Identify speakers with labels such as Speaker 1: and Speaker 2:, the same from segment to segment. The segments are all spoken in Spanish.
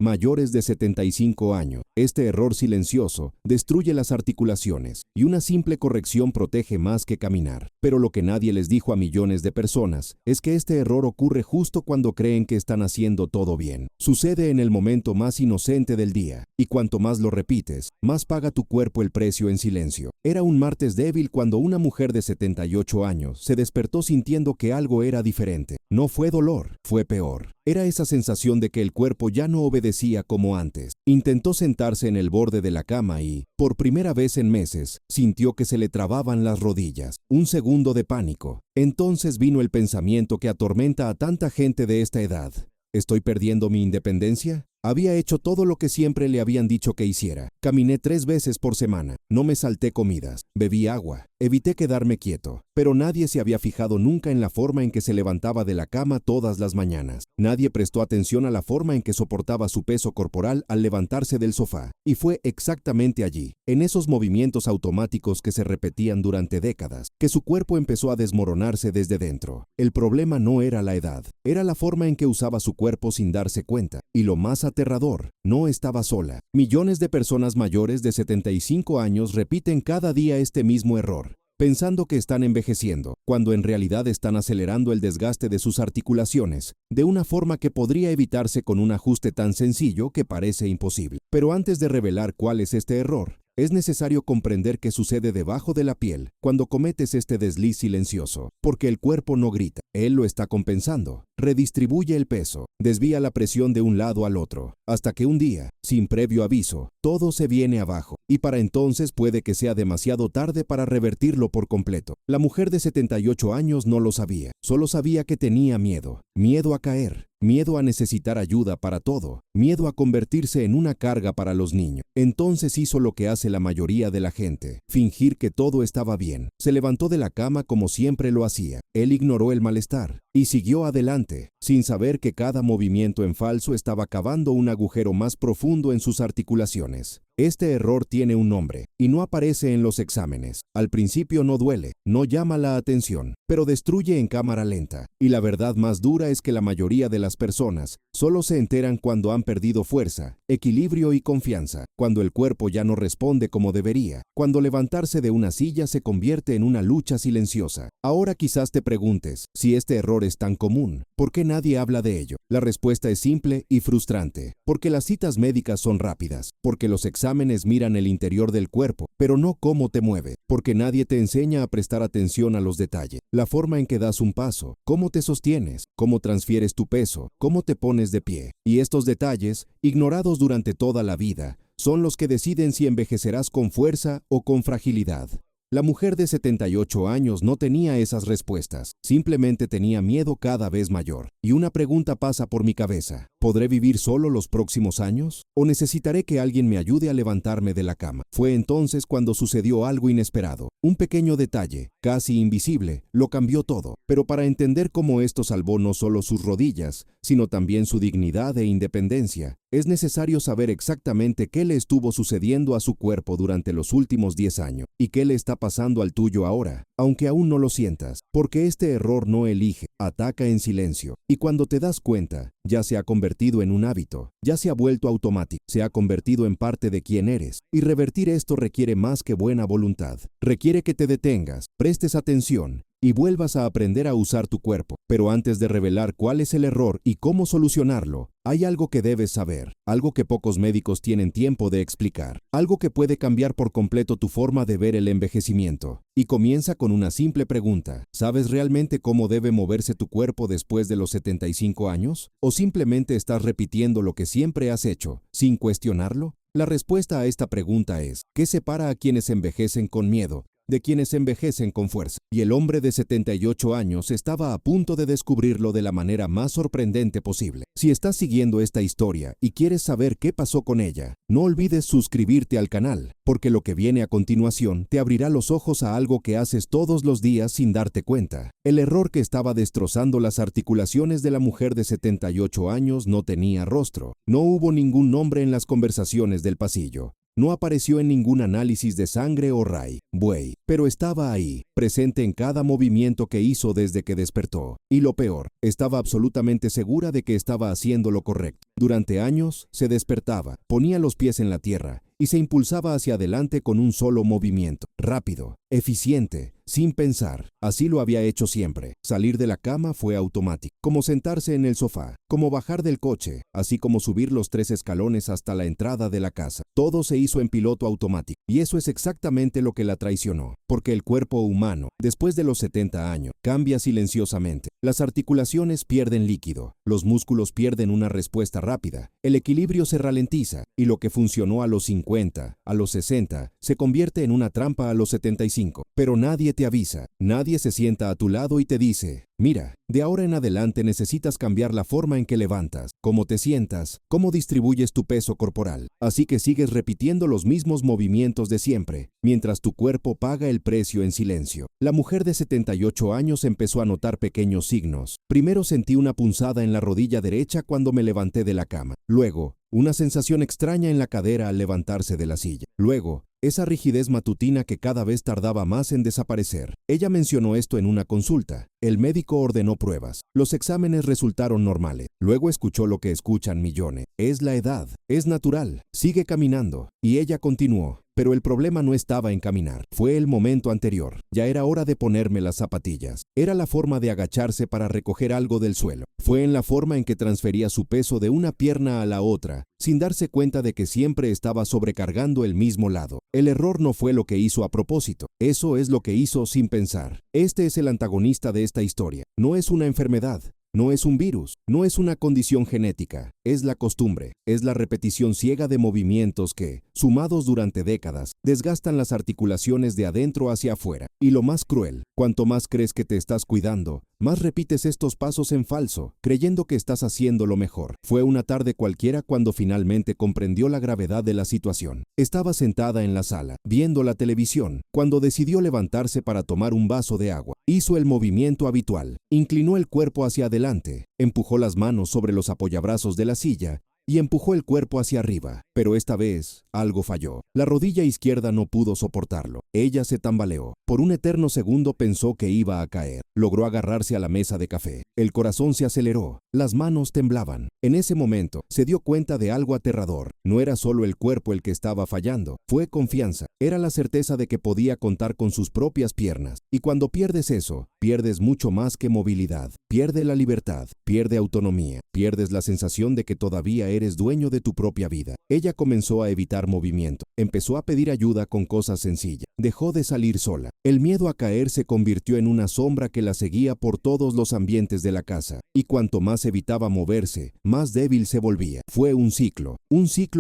Speaker 1: mayores de 75 años. Este error silencioso destruye las articulaciones y una simple corrección protege más que caminar. Pero lo que nadie les dijo a millones de personas es que este error ocurre justo cuando creen que están haciendo todo bien. Sucede en el momento más inocente del día y cuanto más lo repites, más paga tu cuerpo el precio en silencio. Era un martes débil cuando una mujer de 78 años se despertó sintiendo que algo era diferente. No fue dolor, fue peor. Era esa sensación de que el cuerpo ya no obedecía como antes. Intentó sentarse en el borde de la cama y, por primera vez en meses, sintió que se le trababan las rodillas. Un segundo de pánico. Entonces vino el pensamiento que atormenta a tanta gente de esta edad. ¿Estoy perdiendo mi independencia? Había hecho todo lo que siempre le habían dicho que hiciera. Caminé 3 veces por semana. No me salté comidas. Bebí agua. Evité quedarme quieto. Pero nadie se había fijado nunca en la forma en que se levantaba de la cama todas las mañanas. Nadie prestó atención a la forma en que soportaba su peso corporal al levantarse del sofá. Y fue exactamente allí, en esos movimientos automáticos que se repetían durante décadas, que su cuerpo empezó a desmoronarse desde dentro. El problema no era la edad. Era la forma en que usaba su cuerpo sin darse cuenta. Y lo más aterrador, no estaba sola. Millones de personas mayores de 75 años repiten cada día este mismo error, pensando que están envejeciendo, cuando en realidad están acelerando el desgaste de sus articulaciones, de una forma que podría evitarse con un ajuste tan sencillo que parece imposible. Pero antes de revelar cuál es este error, es necesario comprender qué sucede debajo de la piel cuando cometes este desliz silencioso, porque el cuerpo no grita, él lo está compensando. Redistribuye el peso, desvía la presión de un lado al otro, hasta que un día, sin previo aviso, todo se viene abajo, y para entonces puede que sea demasiado tarde para revertirlo por completo. La mujer de 78 años no lo sabía, solo sabía que tenía miedo, miedo a caer, miedo a necesitar ayuda para todo, miedo a convertirse en una carga para los niños. Entonces hizo lo que hace la mayoría de la gente, fingir que todo estaba bien. Se levantó de la cama como siempre lo hacía. Él ignoró el malestar y siguió adelante, sin saber que cada movimiento en falso estaba cavando un agujero más profundo en sus articulaciones. Este error tiene un nombre y no aparece en los exámenes. Al principio no duele, no llama la atención, pero destruye en cámara lenta. Y la verdad más dura es que la mayoría de las personas solo se enteran cuando han perdido fuerza, equilibrio y confianza, cuando el cuerpo ya no responde como debería, cuando levantarse de una silla se convierte en una lucha silenciosa. Ahora quizás te preguntes, si este error es tan común, ¿por qué nadie habla de ello? La respuesta es simple y frustrante, porque las citas médicas son rápidas, porque los exámenes miran el interior del cuerpo, pero no cómo te mueve, porque nadie te enseña a prestar atención a los detalles, la forma en que das un paso, cómo te sostienes, cómo transfieres tu peso, cómo te pones de pie. Y estos detalles, ignorados durante toda la vida, son los que deciden si envejecerás con fuerza o con fragilidad. La mujer de 78 años no tenía esas respuestas, simplemente tenía miedo cada vez mayor. Y una pregunta pasa por mi cabeza, ¿podré vivir solo los próximos años? ¿O necesitaré que alguien me ayude a levantarme de la cama? Fue entonces cuando sucedió algo inesperado. Un pequeño detalle, casi invisible, lo cambió todo. Pero para entender cómo esto salvó no solo sus rodillas, sino también su dignidad e independencia, es necesario saber exactamente qué le estuvo sucediendo a su cuerpo durante los últimos 10 años y qué le está pasando al tuyo ahora, aunque aún no lo sientas, porque este error no elige, ataca en silencio. Y cuando te das cuenta, ya se ha convertido en un hábito, ya se ha vuelto automático, se ha convertido en parte de quién eres. Y revertir esto requiere más que buena voluntad. Requiere que te detengas, prestes atención y vuelvas a aprender a usar tu cuerpo. Pero antes de revelar cuál es el error y cómo solucionarlo, hay algo que debes saber, algo que pocos médicos tienen tiempo de explicar, algo que puede cambiar por completo tu forma de ver el envejecimiento. Y comienza con una simple pregunta. ¿Sabes realmente cómo debe moverse tu cuerpo después de los 75 años? ¿O simplemente estás repitiendo lo que siempre has hecho, sin cuestionarlo? La respuesta a esta pregunta es, ¿qué separa a quienes envejecen con miedo de quienes envejecen con fuerza? Y el hombre de 78 años estaba a punto de descubrirlo de la manera más sorprendente posible. Si estás siguiendo esta historia y quieres saber qué pasó con ella, no olvides suscribirte al canal, porque lo que viene a continuación te abrirá los ojos a algo que haces todos los días sin darte cuenta. El error que estaba destrozando las articulaciones de la mujer de 78 años no tenía rostro. No hubo ningún nombre en las conversaciones del pasillo. No apareció en ningún análisis de sangre o RAI, buey, pero estaba ahí, presente en cada movimiento que hizo desde que despertó. Y lo peor, estaba absolutamente segura de que estaba haciendo lo correcto. Durante años, se despertaba, ponía los pies en la tierra y se impulsaba hacia adelante con un solo movimiento, rápido, eficiente, sin pensar. Así lo había hecho siempre. Salir de la cama fue automático, como sentarse en el sofá, como bajar del coche, así como subir los 3 escalones hasta la entrada de la casa. Todo se hizo en piloto automático, y eso es exactamente lo que la traicionó, porque el cuerpo humano, después de los 70 años, cambia silenciosamente. Las articulaciones pierden líquido, los músculos pierden una respuesta rápida, el equilibrio se ralentiza, y lo que funcionó a los 50, a los 60, se convierte en una trampa a los 75. Pero nadie te avisa, nadie se sienta a tu lado y te dice, mira, de ahora en adelante necesitas cambiar la forma en que levantas, cómo te sientas, cómo distribuyes tu peso corporal. Así que sigues repitiendo los mismos movimientos de siempre, mientras tu cuerpo paga el precio en silencio. La mujer de 78 años empezó a notar pequeños signos. Primero sentí una punzada en la rodilla derecha cuando me levanté de la cama. Luego, una sensación extraña en la cadera al levantarse de la silla. Luego, esa rigidez matutina que cada vez tardaba más en desaparecer. Ella mencionó esto en una consulta. El médico ordenó pruebas. Los exámenes resultaron normales. Luego escuchó lo que escuchan millones. Es la edad. Es natural. Sigue caminando. Y ella continuó. Pero el problema no estaba en caminar. Fue el momento anterior. Ya era hora de ponerme las zapatillas. Era la forma de agacharse para recoger algo del suelo. Fue en la forma en que transfería su peso de una pierna a la otra, sin darse cuenta de que siempre estaba sobrecargando el mismo lado. El error no fue lo que hizo a propósito. Eso es lo que hizo sin pensar. Este es el antagonista de esta historia. No es una enfermedad. No es un virus, no es una condición genética, es la costumbre, es la repetición ciega de movimientos que, sumados durante décadas, desgastan las articulaciones de adentro hacia afuera. Y lo más cruel, cuanto más crees que te estás cuidando, más repites estos pasos en falso, creyendo que estás haciendo lo mejor. Fue una tarde cualquiera cuando finalmente comprendió la gravedad de la situación. Estaba sentada en la sala, viendo la televisión, cuando decidió levantarse para tomar un vaso de agua. Hizo el movimiento habitual, inclinó el cuerpo hacia adelante, empujó las manos sobre los apoyabrazos de la silla y empujó el cuerpo hacia arriba, pero esta vez algo falló. La rodilla izquierda no pudo soportarlo. Ella se tambaleó. Por un eterno segundo pensó que iba a caer. Logró agarrarse a la mesa de café. El corazón se aceleró. Las manos temblaban. En ese momento, se dio cuenta de algo aterrador. No era solo el cuerpo el que estaba fallando. Fue confianza. Era la certeza de que podía contar con sus propias piernas. Y cuando pierdes eso, pierdes mucho más que movilidad. Pierde la libertad. Pierde autonomía. Pierdes la sensación de que todavía eres dueño de tu propia vida. Ella comenzó a evitar movimiento. Empezó a pedir ayuda con cosas sencillas. Dejó de salir sola. El miedo a caer se convirtió en una sombra que la seguía por todos los ambientes de la casa. Y cuanto más evitaba moverse, más débil se volvía. Fue un ciclo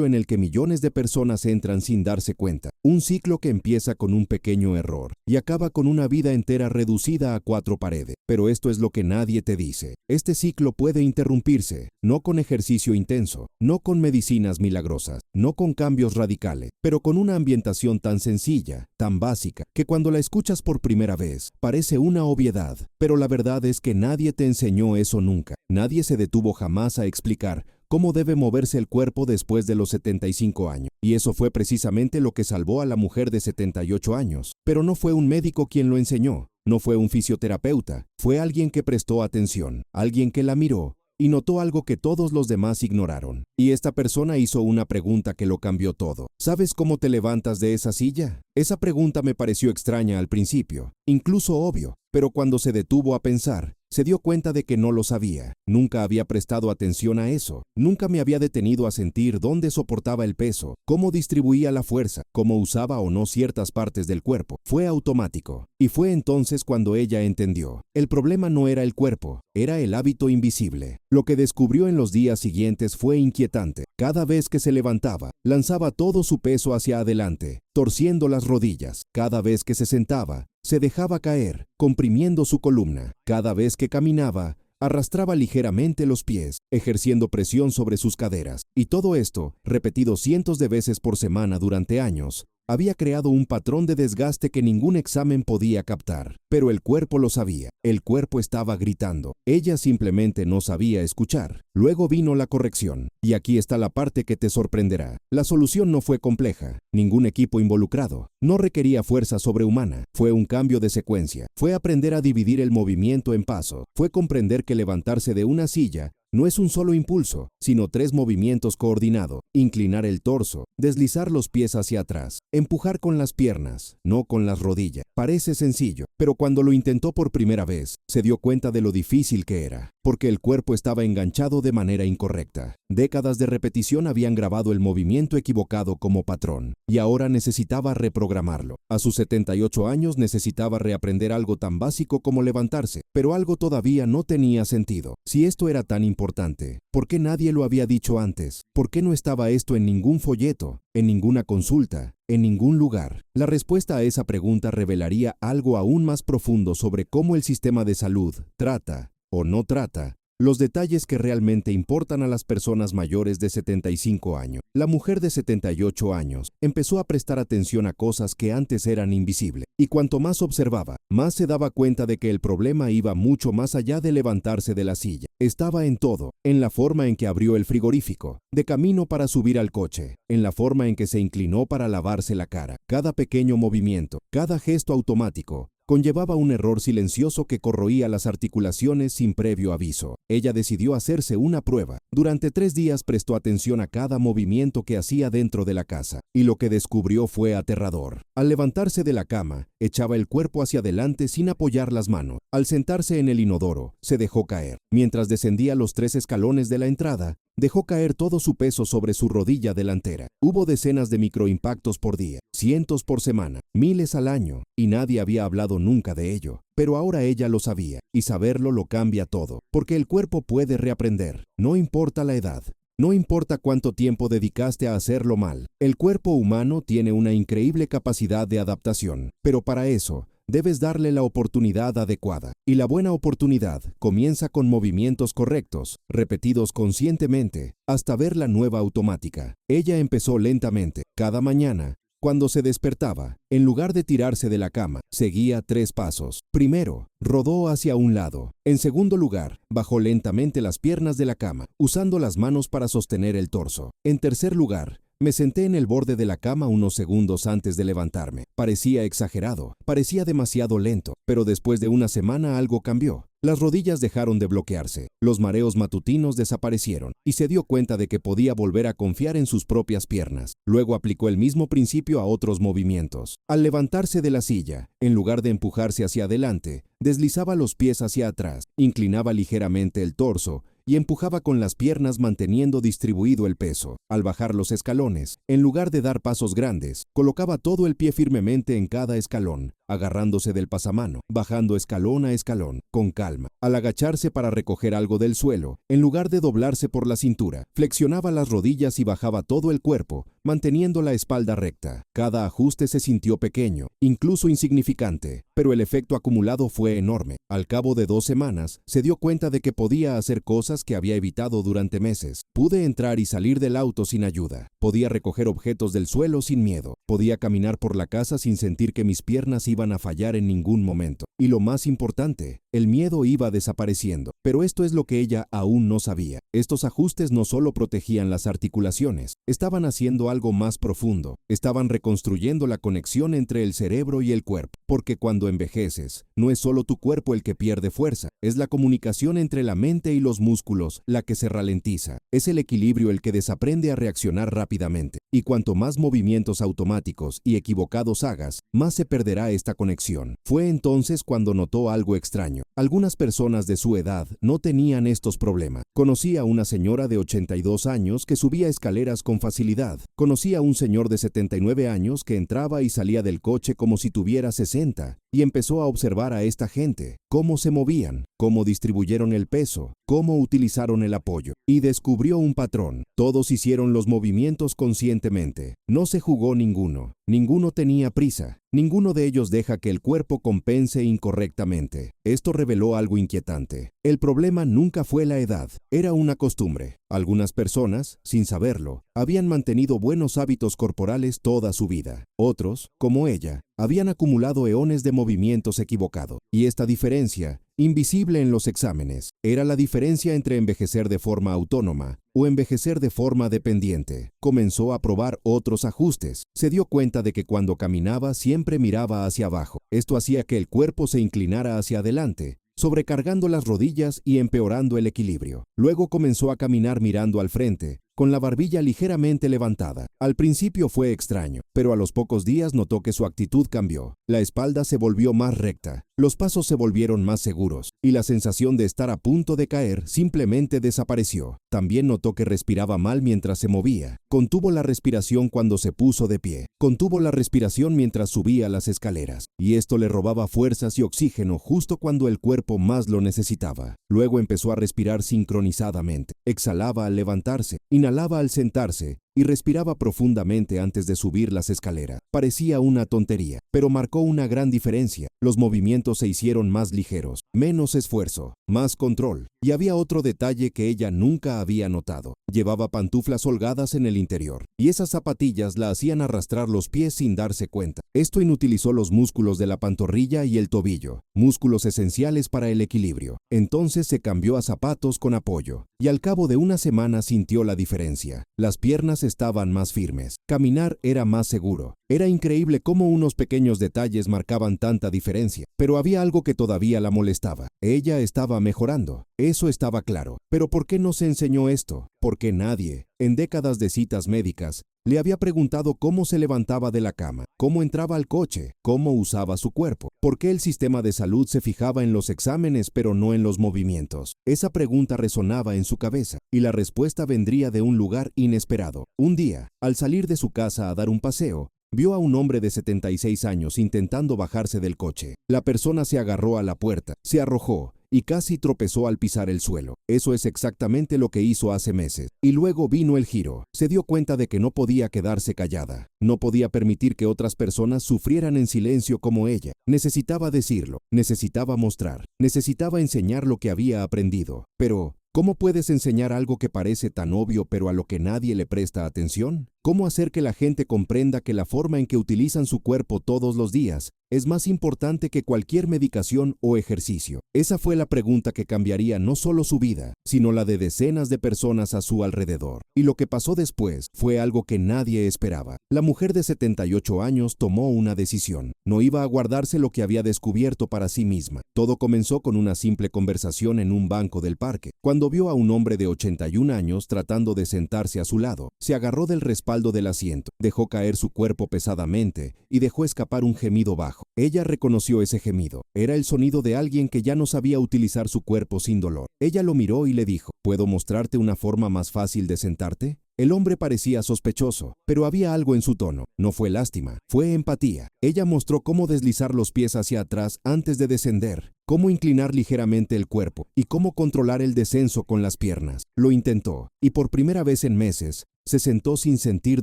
Speaker 1: en el que millones de personas entran sin darse cuenta. Un ciclo que empieza con un pequeño error y acaba con una vida entera reducida a 4 paredes. Pero esto es lo que nadie te dice. Este ciclo puede interrumpirse, no con ejercicio intenso, no con medicinas milagrosas, no con cambios radicales, pero con una ambientación tan sencilla, tan básica, que cuando la escuchas por primera vez, parece una obviedad. Pero la verdad es que nadie te enseñó eso nunca. Nadie se detuvo jamás a explicar cómo debe moverse el cuerpo después de los 75 años. Y eso fue precisamente lo que salvó a la mujer de 78 años. Pero no fue un médico quien lo enseñó, no fue un fisioterapeuta, fue alguien que prestó atención, alguien que la miró y notó algo que todos los demás ignoraron. Y esta persona hizo una pregunta que lo cambió todo. ¿Sabes cómo te levantas de esa silla? Esa pregunta me pareció extraña al principio, incluso obvio, pero cuando se detuvo a pensar, se dio cuenta de que no lo sabía. Nunca había prestado atención a eso. Nunca me había detenido a sentir dónde soportaba el peso, cómo distribuía la fuerza, cómo usaba o no ciertas partes del cuerpo. Fue automático. Y fue entonces cuando ella entendió. El problema no era el cuerpo, era el hábito invisible. Lo que descubrió en los días siguientes fue inquietante. Cada vez que se levantaba, lanzaba todo su peso hacia adelante, torciendo las rodillas. Cada vez que se sentaba, se dejaba caer, comprimiendo su columna. Cada vez que caminaba, arrastraba ligeramente los pies, ejerciendo presión sobre sus caderas. Y todo esto, repetido cientos de veces por semana durante años, Había creado un patrón de desgaste que ningún examen podía captar. Pero el cuerpo lo sabía. El cuerpo estaba gritando. Ella simplemente no sabía escuchar. Luego vino la corrección. Y aquí está la parte que te sorprenderá. La solución no fue compleja. Ningún equipo involucrado. No requería fuerza sobrehumana. Fue un cambio de secuencia. Fue aprender a dividir el movimiento en pasos. Fue comprender que levantarse de una silla no es un solo impulso, sino 3 movimientos coordinados. Inclinar el torso, deslizar los pies hacia atrás, empujar con las piernas, no con las rodillas. Parece sencillo, pero cuando lo intentó por primera vez, se dio cuenta de lo difícil que era, porque el cuerpo estaba enganchado de manera incorrecta. Décadas de repetición habían grabado el movimiento equivocado como patrón, y ahora necesitaba reprogramarlo. A sus 78 años necesitaba reaprender algo tan básico como levantarse, pero algo todavía no tenía sentido. Si esto era tan importante, ¿por qué nadie lo había dicho antes? ¿Por qué no estaba esto en ningún folleto, en ninguna consulta, en ningún lugar? La respuesta a esa pregunta revelaría algo aún más profundo sobre cómo el sistema de salud trata o no trata los detalles que realmente importan a las personas mayores de 75 años. La mujer de 78 años empezó a prestar atención a cosas que antes eran invisibles, y cuanto más observaba, más se daba cuenta de que el problema iba mucho más allá de levantarse de la silla. Estaba en todo, en la forma en que abrió el frigorífico, de camino para subir al coche, en la forma en que se inclinó para lavarse la cara. Cada pequeño movimiento, cada gesto automático, conllevaba un error silencioso que corroía las articulaciones sin previo aviso. Ella decidió hacerse una prueba. Durante 3 días prestó atención a cada movimiento que hacía dentro de la casa, y lo que descubrió fue aterrador. Al levantarse de la cama, echaba el cuerpo hacia adelante sin apoyar las manos. Al sentarse en el inodoro, se dejó caer. Mientras descendía los 3 escalones de la entrada, dejó caer todo su peso sobre su rodilla delantera. Hubo decenas de microimpactos por día, cientos por semana, miles al año, y nadie había hablado nunca de ello. Pero ahora ella lo sabía, y saberlo lo cambia todo, porque el cuerpo puede reaprender, no importa la edad. No importa cuánto tiempo dedicaste a hacerlo mal, el cuerpo humano tiene una increíble capacidad de adaptación, pero para eso, debes darle la oportunidad adecuada. Y la buena oportunidad comienza con movimientos correctos, repetidos conscientemente, hasta ver la nueva automática. Ella empezó lentamente. Cada mañana, cuando se despertaba, en lugar de tirarse de la cama, seguía 3 pasos. Primero, rodó hacia un lado. En segundo lugar, bajó lentamente las piernas de la cama, usando las manos para sostener el torso. En tercer lugar, me senté en el borde de la cama unos segundos antes de levantarme. Parecía exagerado, parecía demasiado lento, pero después de una semana algo cambió. Las rodillas dejaron de bloquearse, los mareos matutinos desaparecieron, y se dio cuenta de que podía volver a confiar en sus propias piernas. Luego aplicó el mismo principio a otros movimientos. Al levantarse de la silla, en lugar de empujarse hacia adelante, deslizaba los pies hacia atrás, inclinaba ligeramente el torso, y empujaba con las piernas manteniendo distribuido el peso. Al bajar los escalones, en lugar de dar pasos grandes, colocaba todo el pie firmemente en cada escalón, agarrándose del pasamano, bajando escalón a escalón, con calma. Al agacharse para recoger algo del suelo, en lugar de doblarse por la cintura, flexionaba las rodillas y bajaba todo el cuerpo, manteniendo la espalda recta. Cada ajuste se sintió pequeño, incluso insignificante, pero el efecto acumulado fue enorme. Al cabo de 2 semanas, se dio cuenta de que podía hacer cosas que había evitado durante meses. Pude entrar y salir del auto sin ayuda. Podía recoger objetos del suelo sin miedo. Podía caminar por la casa sin sentir que mis piernas iban a fallar en ningún momento. Y lo más importante, el miedo iba desapareciendo. Pero esto es lo que ella aún no sabía. Estos ajustes no solo protegían las articulaciones, estaban haciendo algo más profundo. Estaban reconstruyendo la conexión entre el cerebro y el cuerpo. Porque cuando envejeces, no es solo tu cuerpo el que pierde fuerza, es la comunicación entre la mente y los músculos la que se ralentiza. Es el equilibrio el que desaprende a reaccionar rápidamente. Y cuanto más movimientos automáticos y equivocados hagas, más se perderá esta conexión. Fue entonces cuando notó algo extraño. Algunas personas de su edad no tenían estos problemas. Conocí a una señora de 82 años que subía escaleras con facilidad. Conocí a un señor de 79 años que entraba y salía del coche como si tuviera 60. Y empezó a observar a esta gente, cómo se movían, cómo distribuyeron el peso, cómo utilizaron el apoyo. Y descubrió un patrón. Todos hicieron los movimientos conscientemente. No se jugó ninguno. Ninguno tenía prisa. Ninguno de ellos deja que el cuerpo compense incorrectamente. Esto reveló algo inquietante. El problema nunca fue la edad, era una costumbre. Algunas personas, sin saberlo, habían mantenido buenos hábitos corporales toda su vida. Otros, como ella, habían acumulado eones de movimientos equivocados. Y esta diferencia, invisible en los exámenes, era la diferencia entre envejecer de forma autónoma o envejecer de forma dependiente. Comenzó a probar otros ajustes. Se dio cuenta de que cuando caminaba siempre miraba hacia abajo. Esto hacía que el cuerpo se inclinara hacia adelante, sobrecargando las rodillas y empeorando el equilibrio. Luego comenzó a caminar mirando al frente, con la barbilla ligeramente levantada. Al principio fue extraño, pero a los pocos días notó que su actitud cambió. La espalda se volvió más recta, los pasos se volvieron más seguros, y la sensación de estar a punto de caer simplemente desapareció. También notó que respiraba mal mientras se movía. Contuvo la respiración cuando se puso de pie. Contuvo la respiración mientras subía las escaleras, y esto le robaba fuerzas y oxígeno justo cuando el cuerpo más lo necesitaba. Luego empezó a respirar sincronizadamente. Exhalaba al levantarse, inhalaba al sentarse y respiraba profundamente antes de subir las escaleras. Parecía una tontería, pero marcó una gran diferencia. Los movimientos se hicieron más ligeros, menos esfuerzo, más control. Y había otro detalle que ella nunca había notado. Llevaba pantuflas holgadas en el interior, y esas zapatillas la hacían arrastrar los pies sin darse cuenta. Esto inutilizó los músculos de la pantorrilla y el tobillo, músculos esenciales para el equilibrio. Entonces se cambió a zapatos con apoyo, y al cabo de una semana sintió la diferencia. Las piernas estaban más firmes. Caminar era más seguro. Era increíble cómo unos pequeños detalles marcaban tanta diferencia, pero había algo que todavía la molestaba. Ella estaba mejorando, eso estaba claro. Pero ¿por qué no se enseñó esto? Porque nadie, en décadas de citas médicas, le había preguntado cómo se levantaba de la cama, cómo entraba al coche, cómo usaba su cuerpo. ¿Por qué el sistema de salud se fijaba en los exámenes pero no en los movimientos? Esa pregunta resonaba en su cabeza, y la respuesta vendría de un lugar inesperado. Un día, al salir de su casa a dar un paseo, vio a un hombre de 76 años intentando bajarse del coche. La persona se agarró a la puerta, se arrojó y casi tropezó al pisar el suelo. Eso es exactamente lo que hizo hace meses. Y luego vino el giro. Se dio cuenta de que no podía quedarse callada. No podía permitir que otras personas sufrieran en silencio como ella. Necesitaba decirlo, necesitaba mostrar, necesitaba enseñar lo que había aprendido. Pero, ¿cómo puedes enseñar algo que parece tan obvio pero a lo que nadie le presta atención? ¿Cómo hacer que la gente comprenda que la forma en que utilizan su cuerpo todos los días es más importante que cualquier medicación o ejercicio? Esa fue la pregunta que cambiaría no solo su vida, sino la de decenas de personas a su alrededor. Y lo que pasó después fue algo que nadie esperaba. La mujer de 78 años tomó una decisión. No iba a guardarse lo que había descubierto para sí misma. Todo comenzó con una simple conversación en un banco del parque. Cuando vio a un hombre de 81 años tratando de sentarse a su lado, se agarró del respaldo del asiento, dejó caer su cuerpo pesadamente y dejó escapar un gemido bajo. Ella reconoció ese gemido. Era el sonido de alguien que ya no sabía utilizar su cuerpo sin dolor. Ella lo miró y le dijo, ¿puedo mostrarte una forma más fácil de sentarte? El hombre parecía sospechoso, pero había algo en su tono. No fue lástima, fue empatía. Ella mostró cómo deslizar los pies hacia atrás antes de descender, cómo inclinar ligeramente el cuerpo y cómo controlar el descenso con las piernas. Lo intentó, y por primera vez en meses, se sentó sin sentir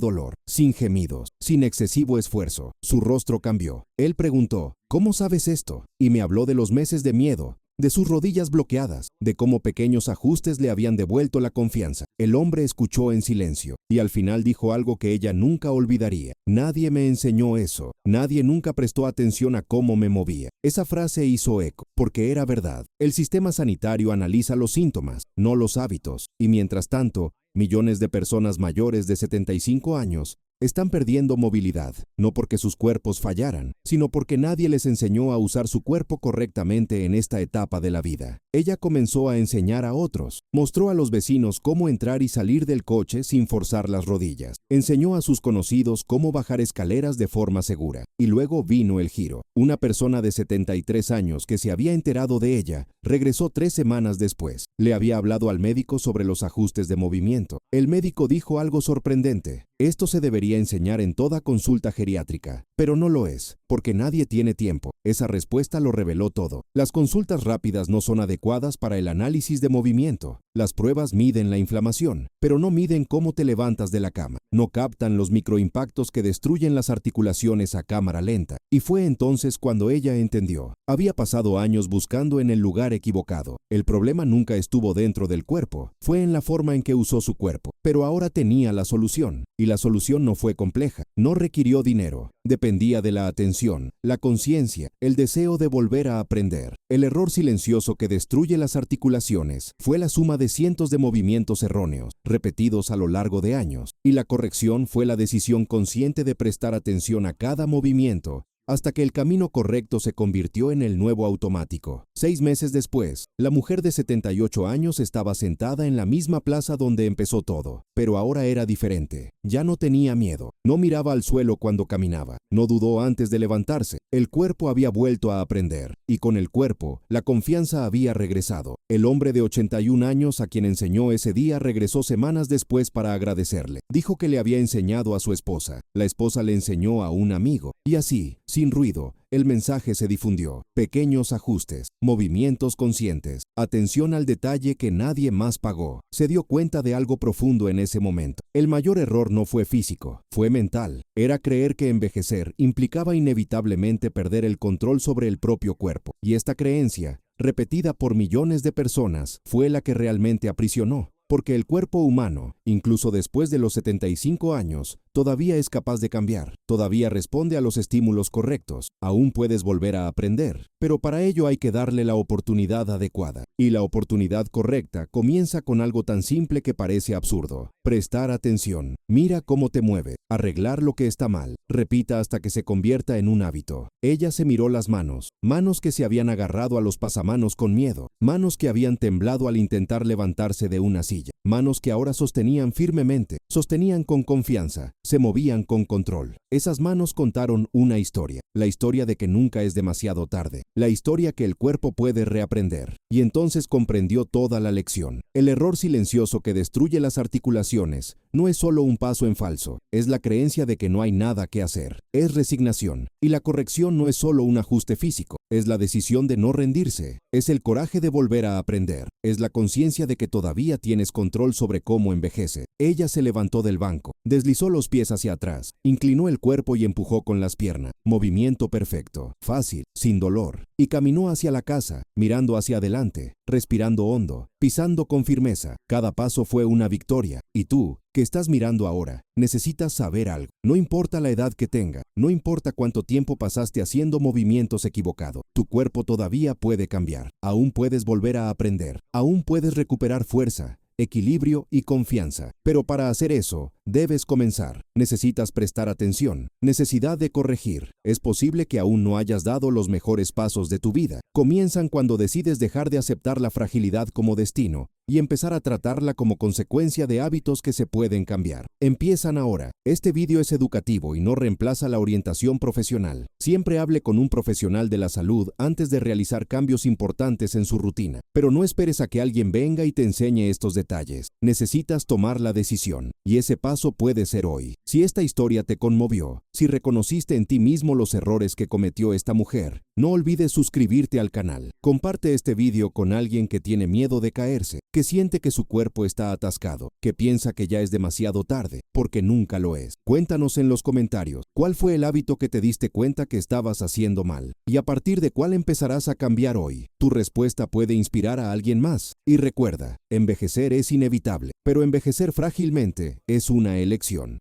Speaker 1: dolor, sin gemidos, sin excesivo esfuerzo. Su rostro cambió. Él preguntó, ¿cómo sabes esto? Y me habló de los meses de miedo, de sus rodillas bloqueadas, de cómo pequeños ajustes le habían devuelto la confianza. El hombre escuchó en silencio, y al final dijo algo que ella nunca olvidaría. Nadie me enseñó eso. Nadie nunca prestó atención a cómo me movía. Esa frase hizo eco, porque era verdad. El sistema sanitario analiza los síntomas, no los hábitos. Y mientras tanto, millones de personas mayores de 75 años están perdiendo movilidad, no porque sus cuerpos fallaran, sino porque nadie les enseñó a usar su cuerpo correctamente en esta etapa de la vida. Ella comenzó a enseñar a otros. Mostró a los vecinos cómo entrar y salir del coche sin forzar las rodillas. Enseñó a sus conocidos cómo bajar escaleras de forma segura. Y luego vino el giro. Una persona de 73 años que se había enterado de ella, regresó 3 semanas después. Le había hablado al médico sobre los ajustes de movimiento. El médico dijo algo sorprendente. Esto se debería enseñar en toda consulta geriátrica, Pero no lo es, porque nadie tiene tiempo. Esa respuesta lo reveló todo. Las consultas rápidas no son adecuadas para el análisis de movimiento. Las pruebas miden la inflamación, pero no miden cómo te levantas de la cama. No captan los microimpactos que destruyen las articulaciones a cámara lenta. Y fue entonces cuando ella entendió. Había pasado años buscando en el lugar equivocado. El problema nunca estuvo dentro del cuerpo, fue en la forma en que usó su cuerpo. Pero ahora tenía la solución, y la solución no fue compleja, no requirió dinero, dependía de la atención, la conciencia, el deseo de volver a aprender. El error silencioso que destruye las articulaciones fue la suma de cientos de movimientos erróneos, repetidos a lo largo de años, y la corrección fue la decisión consciente de prestar atención a cada movimiento, hasta que el camino correcto se convirtió en el nuevo automático. 6 meses después, la mujer de 78 años estaba sentada en la misma plaza donde empezó todo, pero ahora era diferente. Ya no tenía miedo, no miraba al suelo cuando caminaba, no dudó antes de levantarse. El cuerpo había vuelto a aprender, y con el cuerpo, la confianza había regresado. El hombre de 81 años a quien enseñó ese día regresó semanas después para agradecerle. Dijo que le había enseñado a su esposa, la esposa le enseñó a un amigo, y así, sin ruido, el mensaje se difundió. Pequeños ajustes, movimientos conscientes, atención al detalle que nadie más pagó. Se dio cuenta de algo profundo en ese momento. El mayor error no fue físico, fue mental. Era creer que envejecer implicaba inevitablemente perder el control sobre el propio cuerpo. Y esta creencia, repetida por millones de personas, fue la que realmente aprisionó. Porque el cuerpo humano, incluso después de los 75 años, todavía es capaz de cambiar, todavía responde a los estímulos correctos, aún puedes volver a aprender, pero para ello hay que darle la oportunidad adecuada. Y la oportunidad correcta comienza con algo tan simple que parece absurdo. Prestar atención, mira cómo te mueves, arreglar lo que está mal, repita hasta que se convierta en un hábito. Ella se miró las manos, manos que se habían agarrado a los pasamanos con miedo, manos que habían temblado al intentar levantarse de una silla, manos que ahora sostenían firmemente, sostenían con confianza, se movían con control. Esas manos contaron una historia, la historia de que nunca es demasiado tarde, la historia que el cuerpo puede reaprender. Y entonces comprendió toda la lección. El error silencioso que destruye las articulaciones no es solo un paso en falso, es la creencia de que no hay nada que hacer, es resignación. Y la corrección no es solo un ajuste físico, es la decisión de no rendirse, es el coraje de volver a aprender, es la conciencia de que todavía tienes control sobre cómo envejece. Ella se levantó del banco, deslizó los pies hacia atrás, inclinó el cuerpo y empujó con las piernas. Movimiento perfecto, fácil, sin dolor. Y caminó hacia la casa, mirando hacia adelante, respirando hondo, pisando con firmeza. Cada paso fue una victoria. Y tú, que estás mirando ahora, necesitas saber algo. No importa la edad que tenga, no importa cuánto tiempo pasaste haciendo movimientos equivocados, tu cuerpo todavía puede cambiar. Aún puedes volver a aprender, aún puedes recuperar fuerza, equilibrio y confianza. Pero para hacer eso, debes comenzar. Necesitas prestar atención. Necesidad de corregir. Es posible que aún no hayas dado los mejores pasos de tu vida. Comienzan cuando decides dejar de aceptar la fragilidad como destino y empezar a tratarla como consecuencia de hábitos que se pueden cambiar. Empiezan ahora. Este vídeo es educativo y no reemplaza la orientación profesional. Siempre hable con un profesional de la salud antes de realizar cambios importantes en su rutina. Pero no esperes a que alguien venga y te enseñe estos detalles. Necesitas tomar la decisión. Y ese paso puede ser hoy. Si esta historia te conmovió, si reconociste en ti mismo los errores que cometió esta mujer, no olvides suscribirte al canal. Comparte este vídeo con alguien que tiene miedo de caerse, que siente que su cuerpo está atascado, que piensa que ya es demasiado tarde, porque nunca lo es. Cuéntanos en los comentarios, ¿cuál fue el hábito que te diste cuenta que estabas haciendo mal? Y a partir de cuál empezarás a cambiar hoy. Tu respuesta puede inspirar a alguien más. Y recuerda, envejecer es inevitable, pero envejecer frágilmente es una elección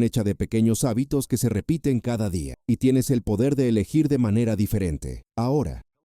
Speaker 1: hecha de pequeños hábitos que se repiten cada día, y tienes el poder de elegir de manera diferente. Ahora.